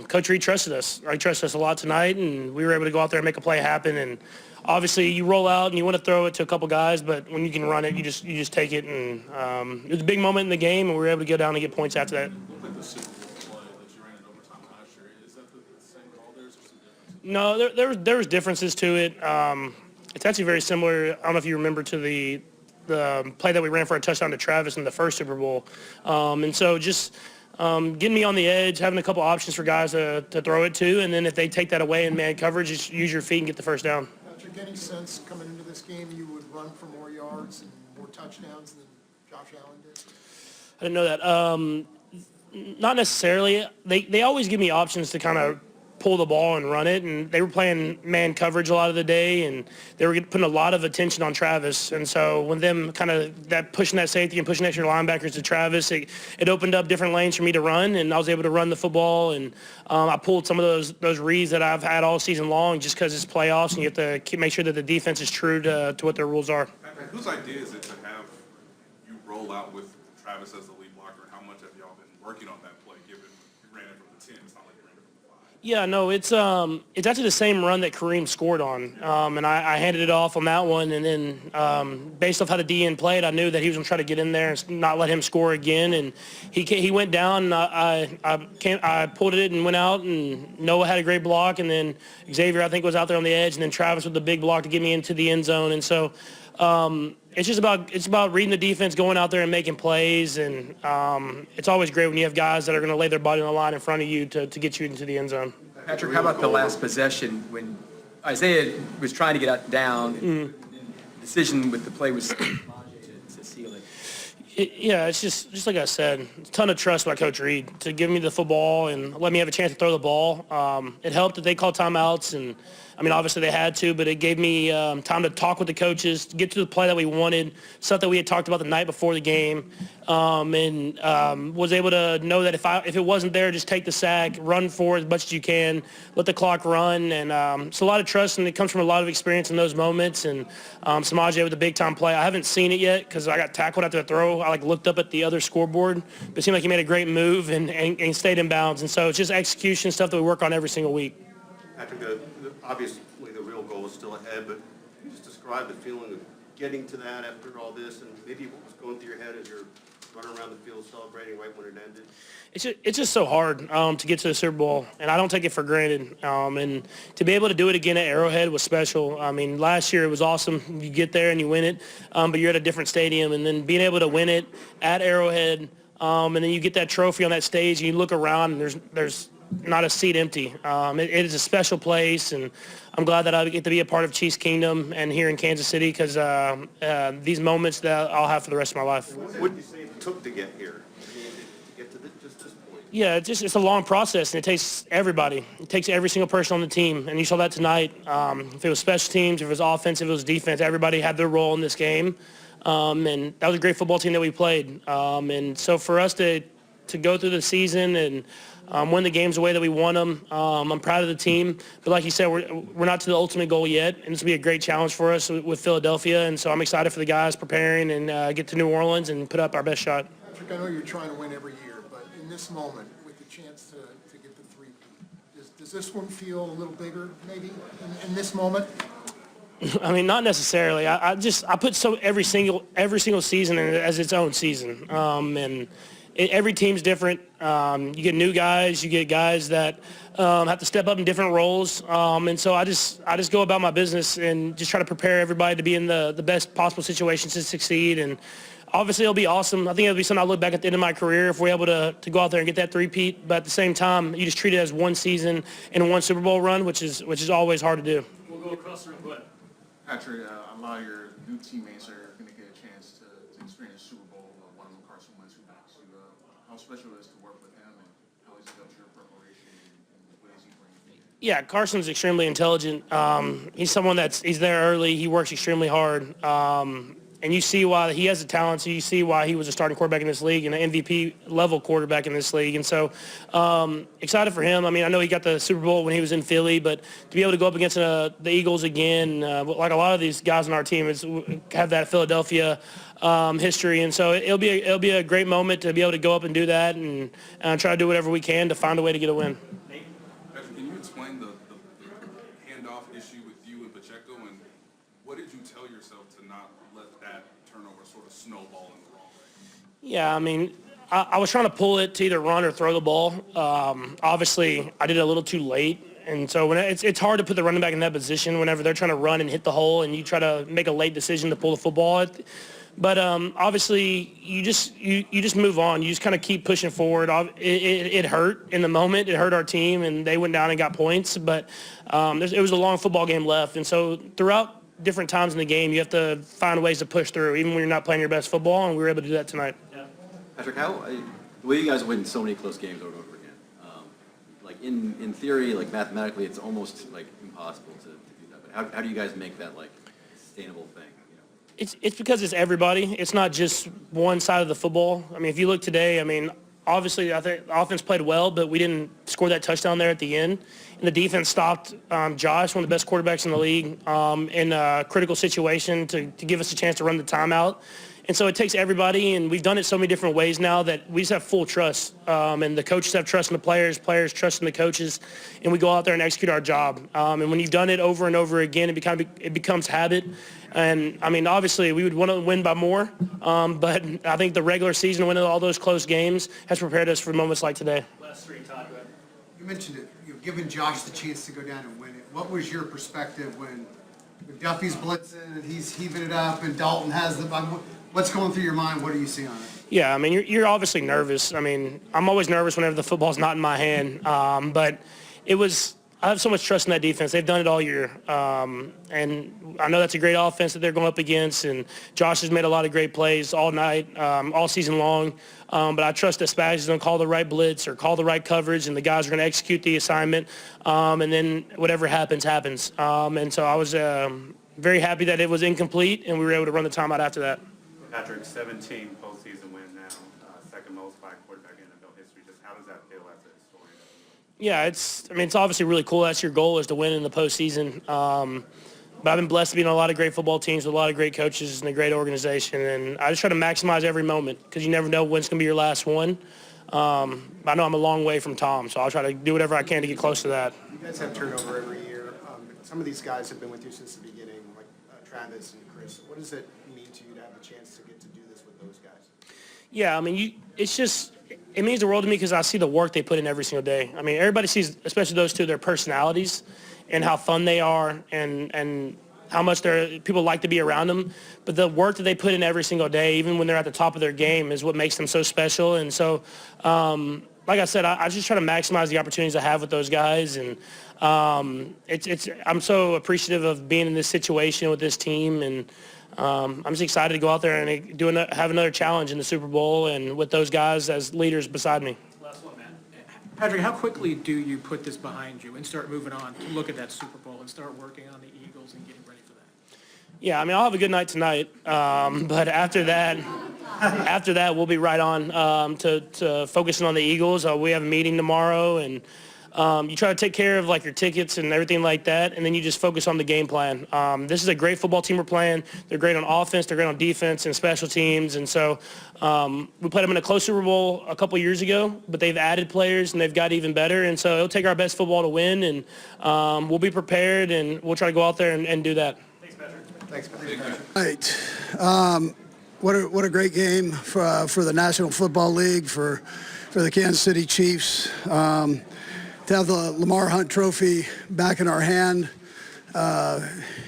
Coach Reid trusted us. He trusted us a lot tonight, and we were able to go out there and make a play happen. And obviously, you roll out and you want to throw it to a couple guys, but when you can run it, you just take it. And it was a big moment in the game, and we were able to go down and get points after that. Like the Super Bowl play that you ran in overtime last year, is that the same call there? Is there some differences? No, there was differences to it. It's actually very similar. I don't know if you remember to the play that we ran for a touchdown to Travis in the first Super Bowl. And so just getting me on the edge, having a couple options for guys to throw it to, and then if they take that away in man coverage, just use your feet and get the first down. Patrick, any sense coming into this game you would run for more yards and more touchdowns than Josh Allen did? I didn't know that. Not necessarily. They always give me options to kind of pull the ball and run it, and they were playing man coverage a lot of the day, and they were putting a lot of attention on Travis. And so when them kind of that pushing that safety and pushing extra linebackers to Travis, it opened up different lanes for me to run, and I was able to run the football. And I pulled some of those reads that I've had all season long, just because it's playoffs and you have to make sure that the defense is true to what their rules are. Whose idea is it to have you roll out with Travis as the lead blocker? How much have y'all been working on that play, given you ran it from the 10? It's not like you ran it from the 5. Yeah, no, it's actually the same run that Kareem scored on, and I handed it off on that one, and then based off how the DN played, I knew that he was going to try to get in there and not let him score again, and he went down, and I pulled it and went out, and Noah had a great block, and then Xavier, I think, was out there on the edge, and then Travis with the big block to get me into the end zone, and so it's about reading the defense, going out there and making plays, and it's always great when you have guys that are going to lay their body on the line in front of you to get you into the end zone. Patrick, how about the last possession when Isaiah was trying to get down, and the decision with the play was to seal it? Yeah, it's just like I said, a ton of trust by Coach Reid to give me the football and let me have a chance to throw the ball. It helped that they called timeouts, and I mean, obviously they had to, but it gave me time to talk with the coaches, to get to the play that we wanted, stuff that we had talked about the night before the game, and was able to know that if it wasn't there, just take the sack, run for it as much as you can, let the clock run, and it's a lot of trust, and it comes from a lot of experience in those moments. And Samaje with a big-time play. I haven't seen it yet because I got tackled after the throw. I looked up at the other scoreboard, but it seemed like he made a great move and stayed in bounds. And so it's just execution stuff that we work on every single week. Patrick, obviously the real goal is still ahead, but can you just describe the feeling of getting to that after all this, and maybe what was going through your head as you're running around the field celebrating right when it ended? It's just so hard to get to the Super Bowl, and I don't take it for granted. And to be able to do it again at Arrowhead was special. I mean, last year it was awesome. You get there and you win it, but you're at a different stadium, and then being able to win it at Arrowhead, and then you get that trophy on that stage, and you look around, and there's not a seat empty. It is a special place, and I'm glad that I get to be a part of Chiefs Kingdom and here in Kansas City, because these moments that I'll have for the rest of my life. What did you say it took to get here? To get to just this point? Yeah, it's a long process, and it takes everybody. It takes every single person on the team, and you saw that tonight. If it was special teams, if it was offense, if it was defense, everybody had their role in this game, and that was a great football team that we played. And so for us to go through the season and win the games the way that we won them, I'm proud of the team. But like you said, we're not to the ultimate goal yet, and this will be a great challenge for us with Philadelphia. And so I'm excited for the guys preparing and get to New Orleans and put up our best shot. Patrick, I know you're trying to win every year, but in this moment, with the chance to get the three-peat, does this one feel a little bigger, maybe, in this moment? I mean, not necessarily. I put every single season as its own season, and every team's different. You get new guys, you get guys that have to step up in different roles, and so I just go about my business and just try to prepare everybody to be in the best possible situations to succeed. And obviously it'll be awesome. I think it'll be something I'll look back at the end of my career if we're able to go out there and get that three-peat. But at the same time, you just treat it as one season and one Super Bowl run, which is always hard to do. We'll go across the room. Go ahead. Patrick, a lot of your new teammates are going to get a chance to experience Super Bowl. One of them, Carson Wentz, who backs you. How special it is to work with him, and how has he helped your preparation, and what does he bring? Yeah, Carson's extremely intelligent. He's someone he's there early. He works extremely hard. And you see why he has the talent, so you see why he was a starting quarterback in this league and an MVP-level quarterback in this league. And so excited for him. I mean, I know he got the Super Bowl when he was in Philly, but to be able to go up against the Eagles again, like a lot of these guys on our team have that Philadelphia history. And so it'll be a great moment to be able to go up and do that and try to do whatever we can to find a way to get a win. What did you tell yourself to not let that turnover sort of snowball in the wrong way? Yeah, I mean, I was trying to pull it to either run or throw the ball. Obviously, I did it a little too late. And so it's hard to put the running back in that position whenever they're trying to run and hit the hole and you try to make a late decision to pull the football. But obviously, you just move on. You just kind of keep pushing forward. It hurt in the moment. It hurt our team, and they went down and got points. But it was a long football game left. And so throughout different times in the game, you have to find ways to push through, even when you're not playing your best football, and we were able to do that tonight. Patrick, the way you guys win so many close games over and over again, like in theory, like mathematically, it's almost like impossible to do that. But how do you guys make that like a sustainable thing? You know? It's because it's everybody. It's not just one side of the football. I mean, if you look today, I mean, obviously I think the offense played well, but we didn't score that touchdown there at the end. And the defense stopped Josh, one of the best quarterbacks in the league, in a critical situation to give us a chance to run the timeout. And so it takes everybody, and we've done it so many different ways now that we just have full trust. And the coaches have trust in the players trust in the coaches, and we go out there and execute our job. And when you've done it over and over again, it becomes habit. And, I mean, obviously we would want to win by more, but I think the regular season, winning all those close games, has prepared us for moments like today. Last three, Todd, go ahead. You mentioned it, you've given Josh the chance to go down and win it. What was your perspective when Duffy's blitzing and he's heaving it up and Dalton has the what's going through your mind? What are you seeing on it? Yeah, I mean, you're obviously nervous. I mean, I'm always nervous whenever the football's not in my hand. But I have so much trust in that defense. They've done it all year. And I know that's a great offense that they're going up against. And Josh has made a lot of great plays all night, all season long. But I trust that Spags is going to call the right blitz or call the right coverage, and the guys are going to execute the assignment. And then whatever happens, happens. And so I was very happy that it was incomplete, and we were able to run the timeout after that. Patrick, 17 postseason win now, second most by a quarterback in NFL history. Just how does that feel as a historian? Yeah, it's obviously really cool. That's your goal, is to win in the postseason. But I've been blessed to be on a lot of great football teams with a lot of great coaches and a great organization. And I just try to maximize every moment because you never know when it's going to be your last one. But I know I'm a long way from Tom, so I'll try to do whatever I can to get close to that. You guys have turnover every year. Some of these guys have been with you since the beginning, like Travis and Chris. What does it mean to you to have the chance to get to do this with those guys? Yeah, I mean, it means the world to me because I see the work they put in every single day. I mean, everybody sees, especially those two, their personalities and how fun they are and how much people like to be around them. But the work that they put in every single day, even when they're at the top of their game, is what makes them so special. And so, like I said, I just try to maximize the opportunities I have with those guys. And I'm so appreciative of being in this situation with this team. And I'm just excited to go out there and have another challenge in the Super Bowl and with those guys as leaders beside me. Last one, man. Patrick, how quickly do you put this behind you and start moving on to look at that Super Bowl and start working on the Eagles and getting ready for that? Yeah, I mean, I'll have a good night tonight, but after that, we'll be right on to focusing on the Eagles. We have a meeting tomorrow, and you try to take care of like your tickets and everything like that, and then you just focus on the game plan. This is a great football team we're playing. They're great on offense, they're great on defense and special teams, and so we played them in a close Super Bowl a couple years ago, but they've added players and they've got even better, and so it'll take our best football to win, and we'll be prepared, and we'll try to go out there and do that. Thanks, Patrick. Right. What a great game for the National Football League, for the Kansas City Chiefs. To have the Lamar Hunt Trophy back in our hand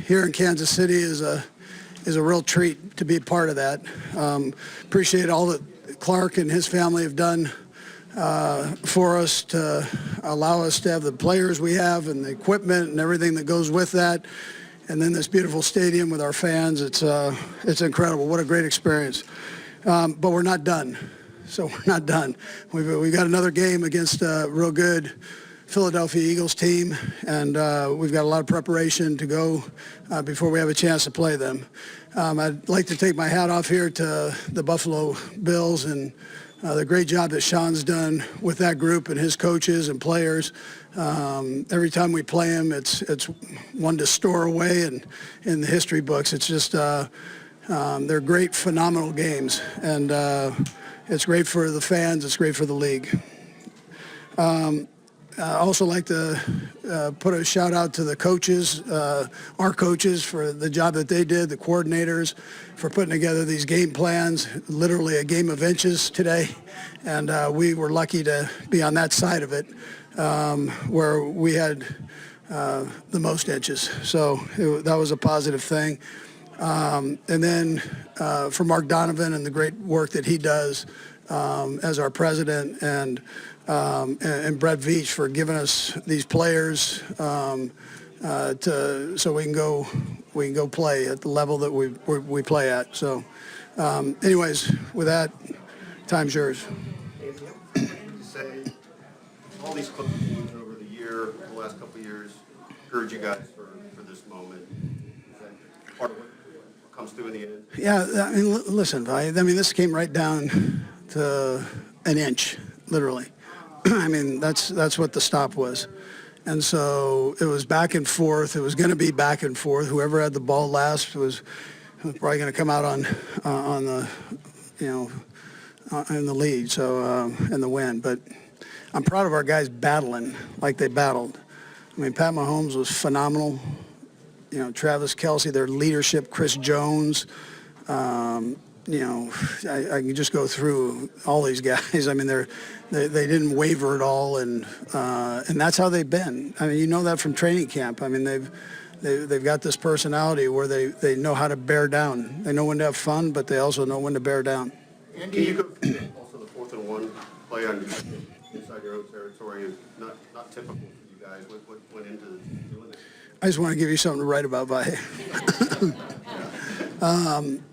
here in Kansas City is a real treat to be a part of that. Appreciate all that Clark and his family have done for us to allow us to have the players we have and the equipment and everything that goes with that. And then this beautiful stadium with our fans, it's incredible. What a great experience. But we're not done. So we're not done. We've got another game against a real good Philadelphia Eagles team, and we've got a lot of preparation to go before we have a chance to play them. I'd like to take my hat off here to the Buffalo Bills and the great job that Sean's done with that group and his coaches and players. Every time we play them, it's one to store away in the history books. It's just they're great, phenomenal games, and it's great for the fans. It's great for the league. also like to put a shout out to the coaches, our coaches, for the job that they did, the coordinators for putting together these game plans, literally a game of inches today. And we were lucky to be on that side of it where we had the most inches. So that was a positive thing. And then for Mark Donovan and the great work that he does as our president, and Brett Veach for giving us these players so we can go play at the level that we play at. So, anyways, with that, time's yours. To say, all these close games over the year, the last couple of years, encourage you guys for this moment. Is that part of what comes through in the end? Yeah, I mean, listen, I mean, this came right down to an inch, literally. I mean, that's what the stop was. And so it was back and forth. It was going to be back and forth. Whoever had the ball last was probably going to come out on the, in the lead, so in the win. But I'm proud of our guys battling like they battled. I mean, Pat Mahomes was phenomenal. Travis Kelce, their leadership, Chris Jones. I can just go through all these guys. I mean, they didn't waver at all, and that's how they've been. I mean, that from training camp. I mean, they've got this personality where they know how to bear down. They know when to have fun, but they also know when to bear down. Can you go also the 4th and 1 play on inside your own territory is not typical for you guys. What went into doing that? I just want to give you something to write about, Vahe.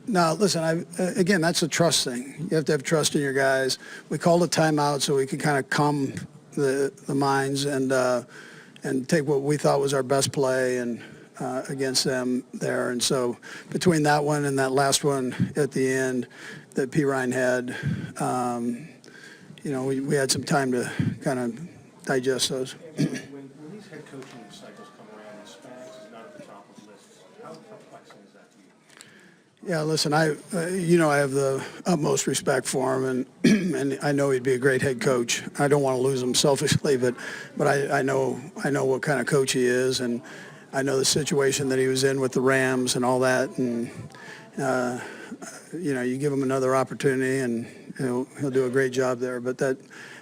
Now, listen, again, that's a trust thing. You have to have trust in your guys. We called a timeout so we could kind of calm the minds and take what we thought was our best play and against them there. And so between that one and that last one at the end that P. Ryan had, we had some time to kind of digest those. When these head coaching cycles come around and Spags is not at the top of the list, how perplexing is that to you? Yeah, listen, I have the utmost respect for him, and I know he'd be a great head coach. I don't want to lose him selfishly, but I know what kind of coach he is, and I know the situation that he was in with the Rams and all that, and you give him another opportunity, and he'll do a great job there. But that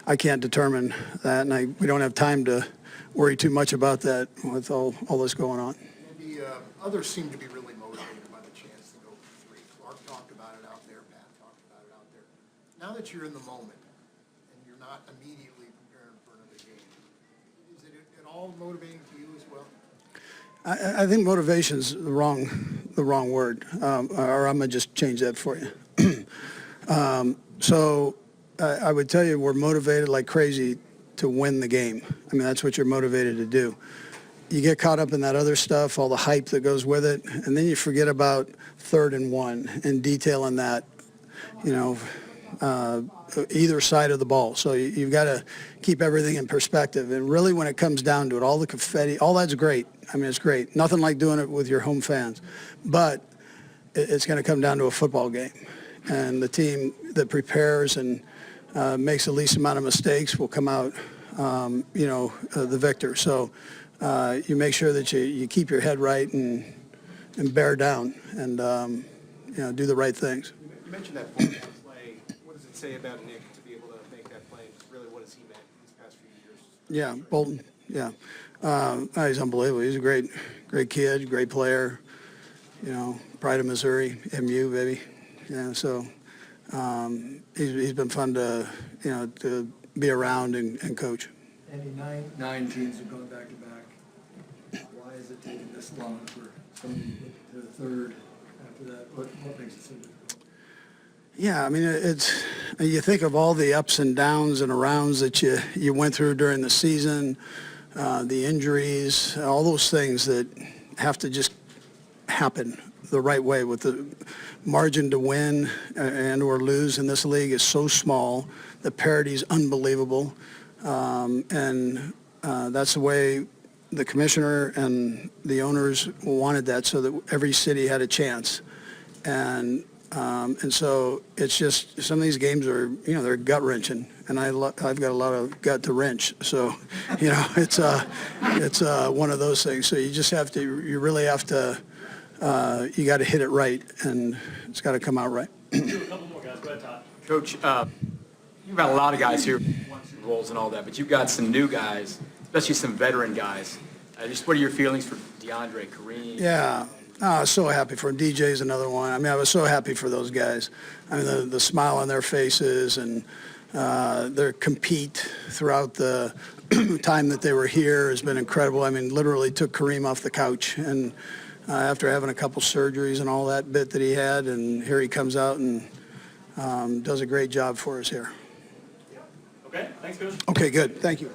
I can't determine that, and we don't have time to worry too much about that with all this going on. The others seem to be really motivated by the chance to go for 3. Clark talked about it out there. Pat talked about it out there. Now that you're in the moment and you're not immediately preparing for another game, is it at all motivating to you as well? I think motivation's the wrong word, or I'm gonna just change that for you. So I would tell you we're motivated like crazy to win the game. I mean, that's what you're motivated to do. You get caught up in that other stuff, all the hype that goes with it, and then you forget about 3rd and 1 and detailing that, either side of the ball. So you've got to keep everything in perspective. And really when it comes down to it, all the confetti, all that's great. I mean, it's great. Nothing like doing it with your home fans. But it's going to come down to a football game. And the team that prepares and makes the least amount of mistakes will come out, the victor. So you make sure that you keep your head right and bear down and, do the right things. You mentioned that fourth down play. What does it say about Nick to be able to make that play? Just really, what has he meant these past few years? Yeah, Bolton. Yeah, he's unbelievable. He's a great kid, great player. Pride of Missouri, MU, baby. Yeah, so he's been fun to be around and coach. Andy, nine teams have gone back to back. Why is it taking this long for somebody to get to the third after that? What makes it so difficult? Yeah, I mean, you think of all the ups and downs and arounds that you went through during the season, the injuries, all those things that have to just happen the right way. With the margin to win and or lose in this league is so small, the parity is unbelievable, and that's the way the commissioner and the owners wanted that, so that every city had a chance. And And so it's just, some of these games are, they're gut wrenching, and I've got a lot of gut to wrench. So, it's one of those things. So you really have to, you got to hit it right, and it's got to come out right. A couple more guys. Go ahead, Todd. Coach, you've got a lot of guys here, won Super Bowls and all that, but you've got some new guys, especially some veteran guys. Just what are your feelings for DeAndre, Kareem? Yeah. I was so happy for him. DJ's another one. I mean, I was so happy for those guys. I mean, the smile on their faces and their compete throughout the time that they were here has been incredible. I mean, literally took Kareem off the couch, and after having a couple surgeries and all that bit that he had, and here he comes out and does a great job for us here. Okay. Thanks, Coach. Okay, good. Thank you.